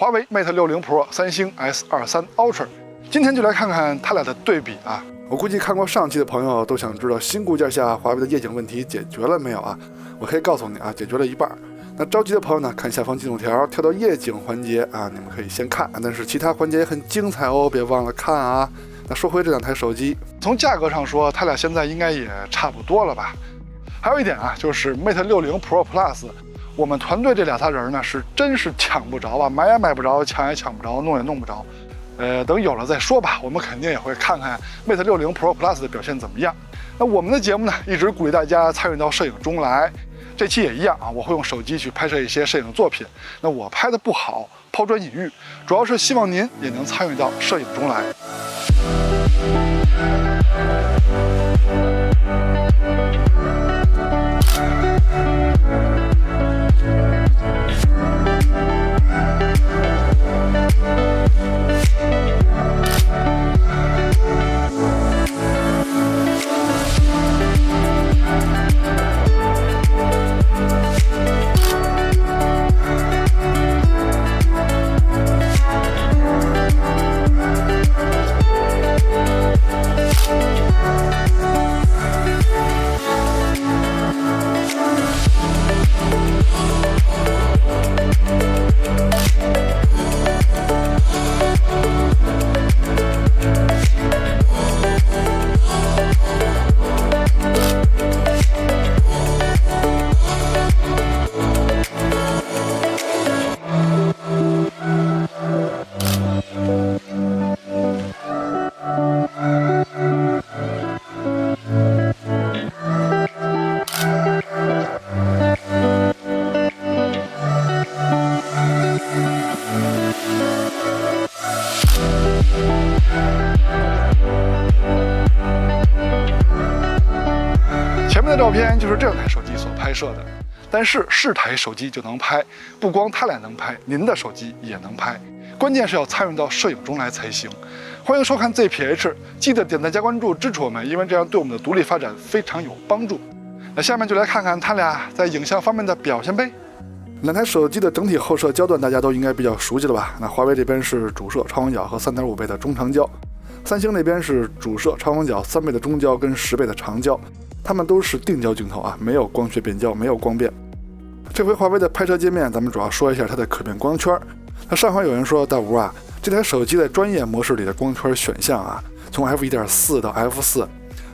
华为 Mate 60 Pro、三星 S23 Ultra， 今天就来看看它俩的对比啊。我估计看过上期的朋友都想知道新固件下华为的夜景问题解决了没有啊？我可以告诉你啊，解决了一半。那着急的朋友呢，看下方进度条，跳到夜景环节啊，你们可以先看，但是其他环节也很精彩哦，别忘了看啊。那说回这两台手机，从价格上说，它俩现在应该也差不多了吧？还有一点啊，就是 Mate 60 Pro Plus。我们团队这2-3人呢，是真是抢不着啊，买也买不着，抢也抢不着，弄也弄不着。等有了再说吧。我们肯定也会看看 Mate 60 Pro Plus 的表现怎么样。那我们的节目呢，一直鼓励大家参与到摄影中来。这期也一样啊，我会用手机去拍摄一些摄影作品。那我拍的不好，抛砖引玉，主要是希望您也能参与到摄影中来。前面的照片就是这台手机所拍摄的，但是台手机就能拍，不光它俩能拍，您的手机也能拍，关键是要参与到摄影中来才行。欢迎收看 ZPH， 记得点赞加关注支持我们，因为这样对我们的独立发展非常有帮助。那下面就来看看它俩在影像方面的表现呗。两台手机的整体后摄焦段大家都应该比较熟悉了吧？那华为这边是主摄超广角和3.5倍的中长焦，三星那边是主摄超广角3倍的中焦跟10倍的长焦，它们都是定焦镜头啊，没有光学变焦，没有光变。这回华为的拍摄界面，咱们主要说一下它的可变光圈。那上回有人说大吴啊，这台手机在专业模式里的光圈选项啊，从 F1.4 到 F4，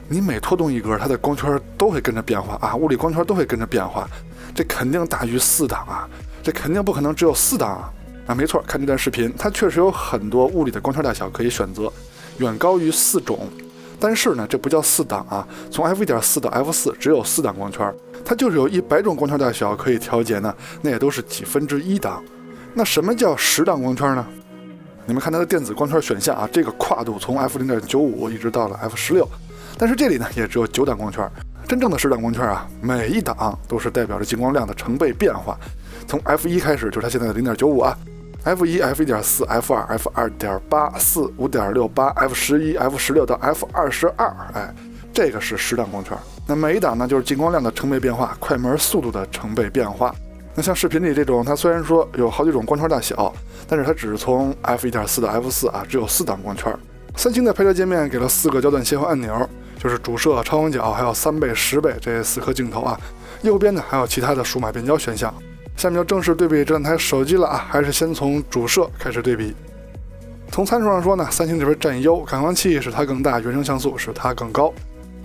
你每拖动一格，它的光圈都会跟着变化啊，物理光圈都会跟着变化，这肯定大于4档啊，这肯定不可能只有4档啊。没错，看这段视频，它确实有很多物理的光圈大小可以选择，远高于4种。但是呢，这不叫4档啊，从 F1.4 到 F4 只有4档光圈，它就是有100种光圈大小可以调节呢，那也都是几分之一档。那什么叫10档光圈呢？你们看它的电子光圈选项啊，这个跨度从 F0.95 一直到了 F16， 但是这里呢也只有9档光圈。真正的10档光圈啊，每一档都是代表着进光量的成倍变化，从 F1 开始就是它现在的 0.95 啊。F1、F1.4、F2、F2.8、4、5.68、F11、F16 到 F22， 这个是10档光圈。那每一档呢，就是进光量的成倍变化，快门速度的成倍变化。那像视频里这种，它虽然说有好几种光圈大小，但是它只是从 F1.4 到 F4 啊，只有4档光圈。三星的拍摄界面给了4个焦段切换按钮，就是主摄、超广角还有3倍、10倍这4颗镜头啊。右边呢还有其他的数码变焦选项。下面就正式对比这两台手机了啊，还是先从主摄开始对比。从参数上说呢，三星这边占优，感光器使它更大，原生像素使它更高。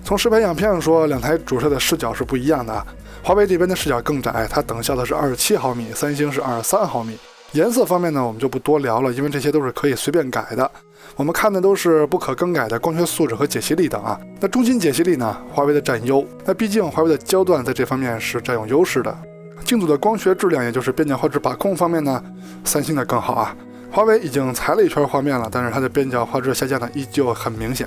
从实拍样片上说，两台主摄的视角是不一样的啊。华为这边的视角更窄，它等效的是27毫米，三星是23毫米。颜色方面呢，我们就不多聊了，因为这些都是可以随便改的。我们看的都是不可更改的光学素质和解析力等啊。那中心解析力呢，华为的占优。那毕竟华为的焦段在这方面是占有优势的。镜组的光学质量，也就是边角画质把控方面呢，三星的更好啊。华为已经裁了一圈画面了，但是它的边角画质下降呢依旧很明显。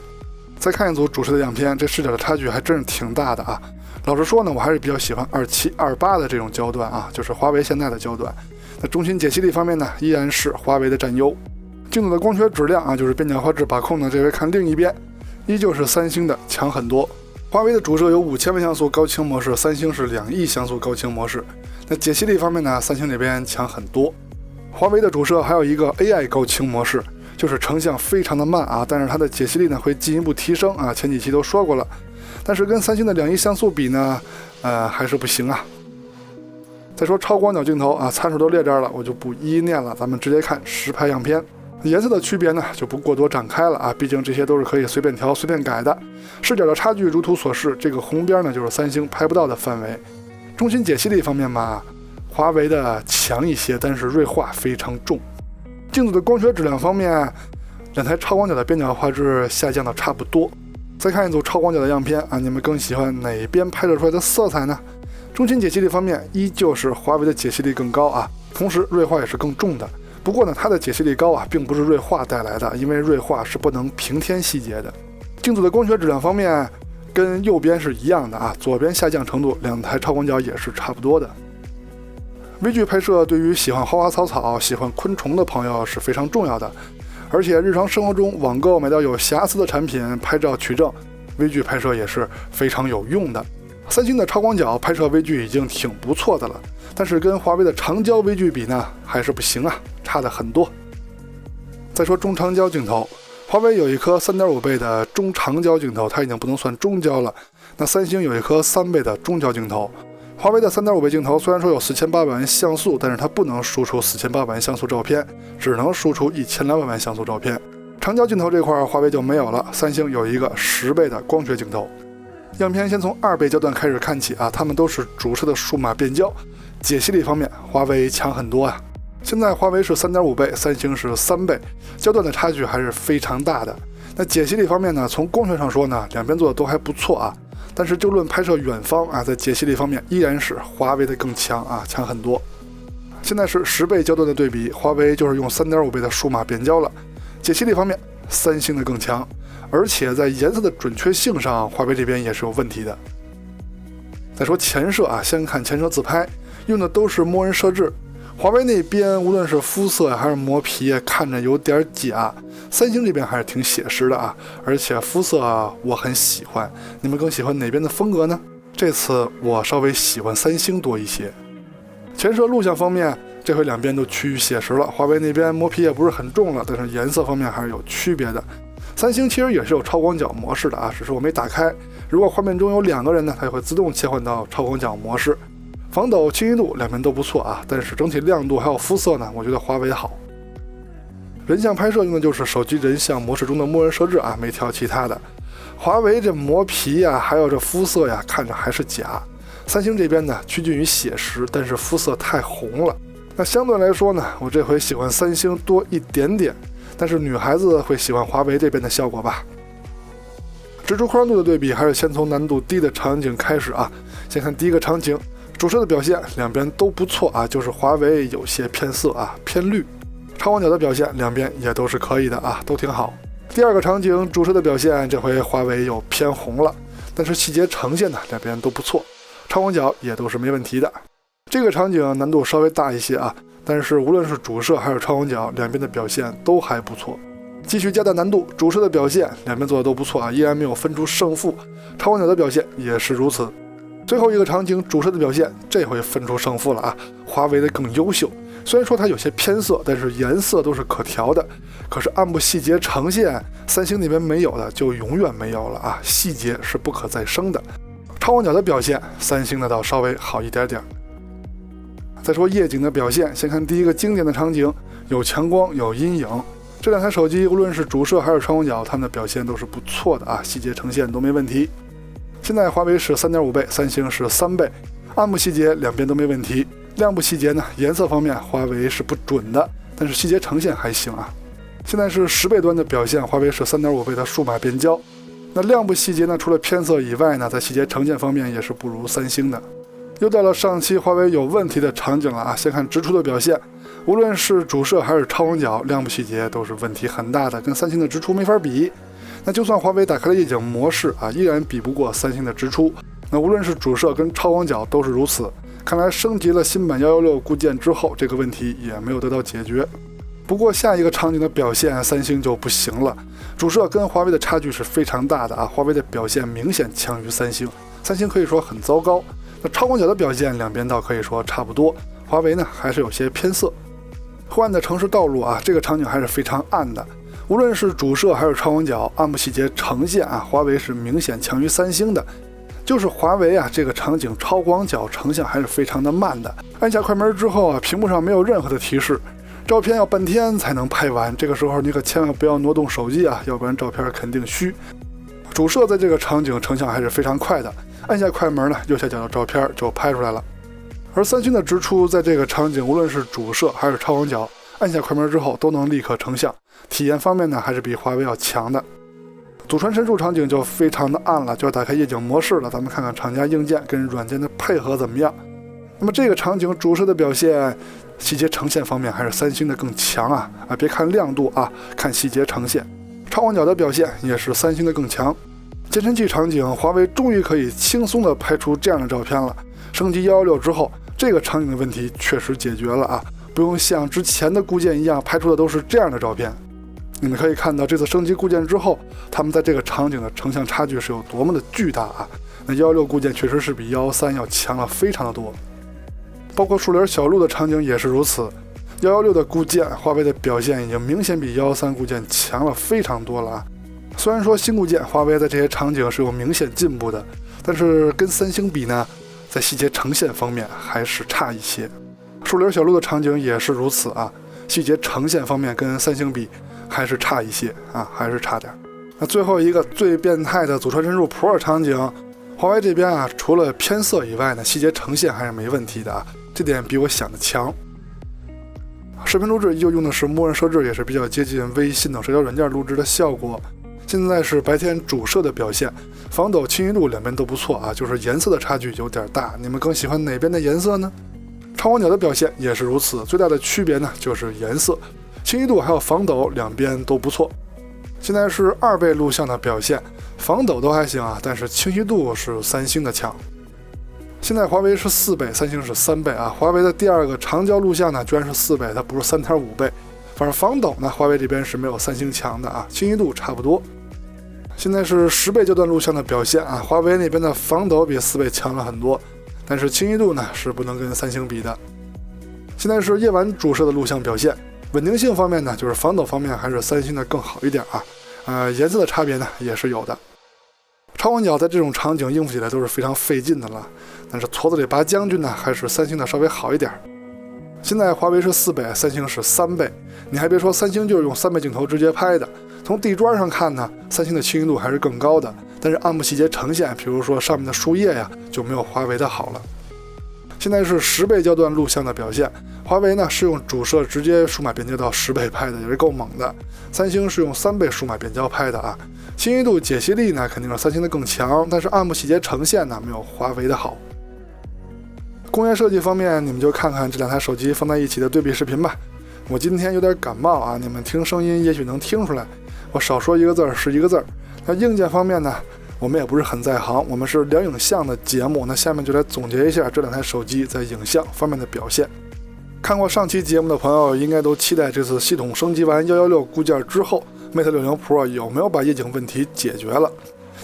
再看一组主摄的样片，这视角的差距还真是挺大的啊。老实说呢，我还是比较喜欢27、28的这种焦段啊，就是华为现在的焦段。那中心解析力方面呢，依然是华为的占优。镜组的光学质量啊，就是边角画质把控呢，这回看另一边，依旧是三星的强很多。华为的主摄有5000万像素高清模式，三星是2亿像素高清模式。那解析力方面呢，三星这边强很多。华为的主摄还有一个 AI 高清模式，就是成像非常的慢啊，但是它的解析力呢会进一步提升啊，前几期都说过了。但是跟三星的2.1像素比呢，还是不行啊。再说超广角镜头啊，参数都列这儿了，我就不一一念了，咱们直接看实拍样片。颜色的区别呢就不过多展开了啊，毕竟这些都是可以随便调随便改的。视角的差距如图所示，这个红边呢就是三星拍不到的范围。中心解析力方面嘛，华为的强一些，但是锐化非常重。镜子的光学质量方面，两台超广角的边角画质下降的差不多。再看一组超广角的样片啊，你们更喜欢哪边拍摄出来的色彩呢？中心解析力方面依旧是华为的解析力更高啊，同时锐化也是更重的。不过呢，它的解析力高啊，并不是锐化带来的，因为锐化是不能平添细节的。镜子的光学质量方面跟右边是一样的啊，左边下降程度两台超广角也是差不多的。微距拍摄对于喜欢花花草草、喜欢昆虫的朋友是非常重要的，而且日常生活中网购买到有瑕疵的产品拍照取证，微距拍摄也是非常有用的。三星的超广角拍摄微距已经挺不错的了，但是跟华为的长焦微距比呢，还是不行啊，差得很多。再说中长焦镜头，华为有一颗3.5倍的中长焦镜头，它已经不能算中焦了。那三星有一颗3倍的中焦镜头。华为的3.5倍镜头虽然说有4800万像素，但是它不能输出4800万像素照片，只能输出1200万像素照片。长焦镜头这块华为就没有了，三星有一个10倍的光学镜头。样片先从2倍焦段开始看起啊，它们都是主摄的数码变焦，解析力方面华为强很多啊。现在华为是3.5倍，三星是3倍，焦段的差距还是非常大的。那解析力方面呢，从光学上说呢，两边做的都还不错啊，但是就论拍摄远方啊，在解析力方面依然是华为的更强啊，强很多。现在是10倍焦段的对比，华为就是用3.5倍的数码变焦了。解析力方面，三星的更强，而且在颜色的准确性上，华为这边也是有问题的。再说前摄啊，先看前摄自拍，用的都是默认设置。华为那边无论是肤色还是磨皮，看着有点假。三星这边还是挺写实的啊，而且肤色我很喜欢。你们更喜欢哪边的风格呢？这次我稍微喜欢三星多一些。前摄录像方面，这回两边都趋于写实了。华为那边磨皮也不是很重了，但是颜色方面还是有区别的。三星其实也是有超广角模式的啊，只是我没打开。如果画面中有2个人呢，它就会自动切换到超广角模式。防抖、清晰度两边都不错啊，但是整体亮度还有肤色呢，我觉得华为好。人像拍摄用的就是手机人像模式中的默认设置啊，没调其他的。华为这磨皮呀，还有这肤色呀，看着还是假。三星这边呢趋近于写实，但是肤色太红了。那相对来说呢，我这回喜欢三星多一点点，但是女孩子会喜欢华为这边的效果吧。直出宽度的对比，还是先从难度低的场景开始啊。先看第一个场景。主摄的表现两边都不错啊，就是华为有些偏色啊，偏绿。超广角的表现两边也都是可以的啊，都挺好。第二个场景主摄的表现，这回华为有偏红了，但是细节呈现呢两边都不错，超广角也都是没问题的。这个场景难度稍微大一些啊，但是无论是主摄还是超广角，两边的表现都还不错。继续加大难度，主摄的表现两边做的都不错啊，依然没有分出胜负。超广角的表现也是如此。最后一个场景主摄的表现，这回分出胜负了啊，华为的更优秀。虽然说它有些偏色，但是颜色都是可调的。可是暗部细节呈现，三星那边没有的就永远没有了啊，细节是不可再生的。超广角的表现，三星的倒稍微好一点点。再说夜景的表现，先看第一个经典的场景，有强光有阴影。这两台手机无论是主摄还是超广角，它们的表现都是不错的啊，细节呈现都没问题。现在华为是3.5倍，三星是3倍，暗部细节两边都没问题。亮部细节呢，颜色方面华为是不准的，但是细节呈现还行啊。现在是10倍端的表现，华为是3.5倍的数码变焦。那亮部细节呢，除了偏色以外呢，在细节呈现方面也是不如三星的。又到了上期华为有问题的场景了啊！先看直出的表现，无论是主摄还是超广角，亮部细节都是问题很大的，跟三星的直出没法比。那就算华为打开了夜景模式啊，依然比不过三星的直出。那无论是主摄跟超广角都是如此。看来升级了新版116固件之后，这个问题也没有得到解决。不过下一个场景的表现，三星就不行了。主摄跟华为的差距是非常大的啊，华为的表现明显强于三星，三星可以说很糟糕。那超广角的表现两边倒可以说差不多，华为呢还是有些偏色。昏暗的城市道路啊，这个场景还是非常暗的。无论是主摄还是超广角，暗部细节呈现啊，华为是明显强于三星的。就是华为啊，这个场景超广角成像还是非常的慢的。按下快门之后啊，屏幕上没有任何的提示，照片要半天才能拍完。这个时候你可千万不要挪动手机啊，要不然照片肯定虚。主摄在这个场景成像还是非常快的，按下快门呢，右下角的照片就拍出来了。而三星的直出在这个场景，无论是主摄还是超广角，按下快门之后都能立刻成像，体验方面呢还是比华为要强的。祖传神速场景就非常的暗了，就要打开夜景模式了。咱们看看厂家硬件跟软件的配合怎么样。那么这个场景主摄的表现，细节呈现方面还是三星的更强啊！别看亮度啊，看细节呈现。超广角的表现也是三星的更强。健身器场景，华为终于可以轻松的拍出这样的照片了。升级116之后，这个场景的问题确实解决了啊，不用像之前的固件一样拍出的都是这样的照片。你们可以看到，这次升级固件之后，他们在这个场景的成像差距是有多么的巨大啊！那116固件确实是比113要强了非常的多，包括树林小路的场景也是如此。116的固件，华为的表现已经明显比113固件强了非常多了啊！虽然说新固件华为在这些场景是有明显进步的，但是跟三星比呢，在细节呈现方面还是差一些。树林小路的场景也是如此啊，细节呈现方面跟三星比还是差一些啊，还是差点。那最后一个最变态的祖传神速 Pro 场景，华为这边啊，除了偏色以外呢，细节呈现还是没问题的啊，这点比我想的强。视频录制依旧用的是默认设置，也是比较接近微信等社交软件录制的效果。现在是白天主摄的表现，防抖清晰度两边都不错啊，就是颜色的差距有点大。你们更喜欢哪边的颜色呢？超广角的表现也是如此，最大的区别呢就是颜色。清晰度还有防抖两边都不错。现在是2倍录像的表现，防抖都还行啊，但是清晰度是三星的强。现在华为是4倍，三星是3倍啊。华为的第二个长焦录像呢，居然是4倍，它不是3.5倍。反正防抖呢，华为这边是没有三星强的啊，清晰度差不多。现在是10倍焦段录像的表现啊，华为那边的防抖比4倍强了很多，但是清晰度呢是不能跟三星比的。现在是夜晚主摄的录像表现。稳定性方面呢，就是防抖方面还是三星的更好一点啊，颜色的差别呢也是有的。超广角在这种场景应付起来都是非常费劲的了，但是矬子里拔将军呢，还是三星的稍微好一点。现在华为是4倍，三星是3倍，你还别说，三星就是用3倍镜头直接拍的。从地砖上看呢，三星的清晰度还是更高的，但是暗部细节呈现，比如说上面的树叶呀，就没有华为的好了。现在是10倍焦段录像的表现，华为呢是用主摄直接数码变焦到10倍拍的，也是够猛的。三星是用3倍数码变焦拍的啊，清晰度解析力呢肯定是三星的更强，但是暗部细节呈现呢没有华为的好。工业设计方面，你们就看看这两台手机放在一起的对比视频吧。我今天有点感冒啊，你们听声音也许能听出来，我少说一个字是一个字。那硬件方面呢，我们也不是很在行，我们是聊影像的节目，那下面就来总结一下这两台手机在影像方面的表现。看过上期节目的朋友应该都期待这次系统升级完116固件之后 Mate 60 Pro 有没有把夜景问题解决了。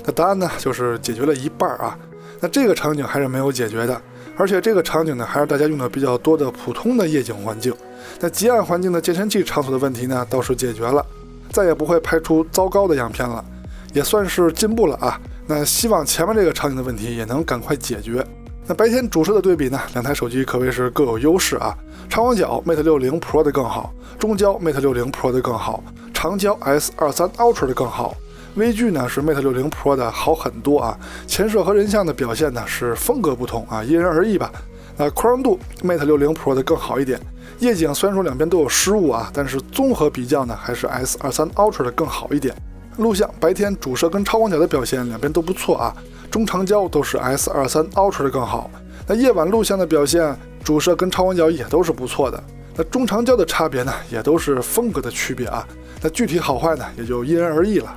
那答案呢就是解决了一半啊，那这个场景还是没有解决的，而且这个场景呢还是大家用的比较多的普通的夜景环境。那极暗环境的健身器场所的问题呢倒是解决了，再也不会拍出糟糕的样片了，也算是进步了啊。那希望前面这个场景的问题也能赶快解决。那白天主摄的对比呢，两台手机可谓是各有优势啊。超广角 Mate 60 Pro 的更好，中焦 Mate 60 Pro 的更好，长焦 S23 Ultra 的更好。微距呢是 Mate 60 Pro 的好很多啊。前摄和人像的表现呢是风格不同啊，因人而异吧。那宽容度 Mate 60 Pro 的更好一点。夜景虽然说两边都有失误啊，但是综合比较呢，还是 S23 Ultra 的更好一点。录像白天主摄跟超广角的表现两边都不错啊，中长焦都是 S23 Ultra 的更好。那夜晚录像的表现，主摄跟超广角也都是不错的。那中长焦的差别呢，也都是风格的区别啊。那具体好坏呢，也就因人而异了。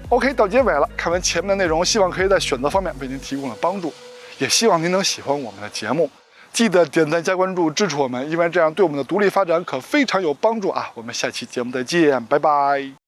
OK， 到结尾了，看完前面的内容，希望可以在选择方面为您提供了帮助，也希望您能喜欢我们的节目。记得点赞加关注支持我们，因为这样对我们的独立发展可非常有帮助啊！我们下期节目再见，拜拜。